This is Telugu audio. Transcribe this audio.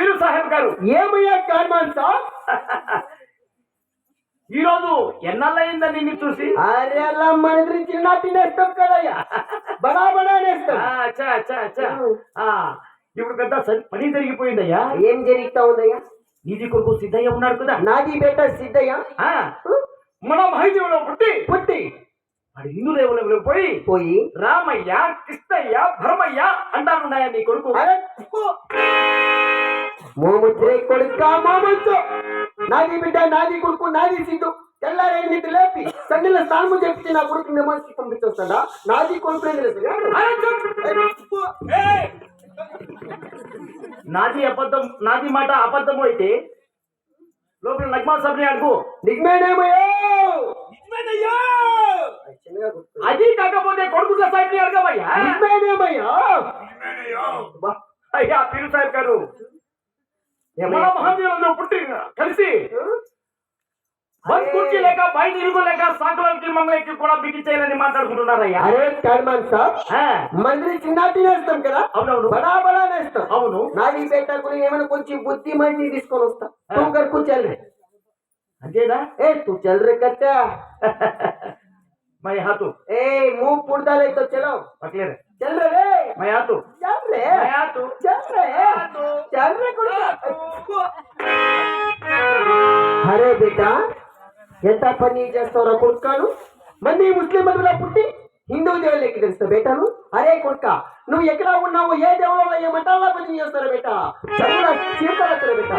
పీరు సాహెబ్ గారు. ఏమయ్యా కార్మాన్ సాబ్? ఈ రోజు ఎన్నాళ్ళయిందా నిన్ను చూసి? అరే అలా మన ఇద్దరు చిన్న తినేస్తాం కదయ్యా, బడా బడా నేస్తాం. అచ్చా అచ్చా అచ్చా. ఇప్పుడు పెద్ద పని జరిగిపోయిందయ్యా. ఏం జరుగుతా ఉందయ్యా? నీది కొడుకు సిద్ధయ్య ఉన్నాడు కదా. నాది బేట సిద్ధయ్య మన మహిళలో పుట్టి పుట్టి వాడు హిందూ దేవుళ్ళు పోయి పోయి రామయ్య కృష్ణయ్య భరమయ్య అంటానున్నాయా నీ కొడుకు? మోముద్రే కొడుక మోముద్దు. నాది బిడ్డ, నాది కొడుకు, నాది సిద్ధు. తెల్లారే నీకు లేపి సన్నిల స్థానము చెప్పి నా కొడుకు నమాజ్కి పంపించొస్తాడా? నాది కొడుకు నాది అబద్ధం, నాది మాట అబద్ధము అయితే లోపల నగ్మా సబ్ని అడుగు. నిజమేనయ్యో, అది కాకపోతే కొడుకుల సాహిబ్ ని అడగవయ్యా. అయ్యా పీరు సాహిబ్ గారు, మన మహందీరంలో పుట్టి కలిసి కుర్చీ లేక బయట ఇరుగులేక సాకులకి మమ్మల్ని కూడా బిగించేయాలని మాట్లాడుకుంటున్నారయ్యా. అరే కర్మాన్ సాబ్, మందిరి చిన్న తినేస్తాం కదా. అవునవును, బడా బడా నేస్తాం. అవును, నాది పెట్టకుని ఏమైనా కొంచెం బుద్ధి మంది తీసుకొని వస్తా. తూ కర్కు చల్ రే. అంతేనా? ఏ తూ చల్ రే కట్టా. मैं यहाँ तो मुंह पुड़ता ले तो चलो पकड़े रे. चल रे मैं यहाँ तो चल रे मैं यहाँ तो चल रे अरे बेटा ఎంత పని చేస్తావురా కొడుకాను? మంది ముస్లిం మధులో పుట్టి హిందూ దేవుళ్ళకి తెలుస్తా బేటాను. అరే కొడుక, నువ్వు ఎక్కడ ఉన్నావు, ఏ దేవుళ్ళలో ఏ మతాల్లో పని చేస్తారా బేటా? చదువురా చీకలెత్తరా బేటా.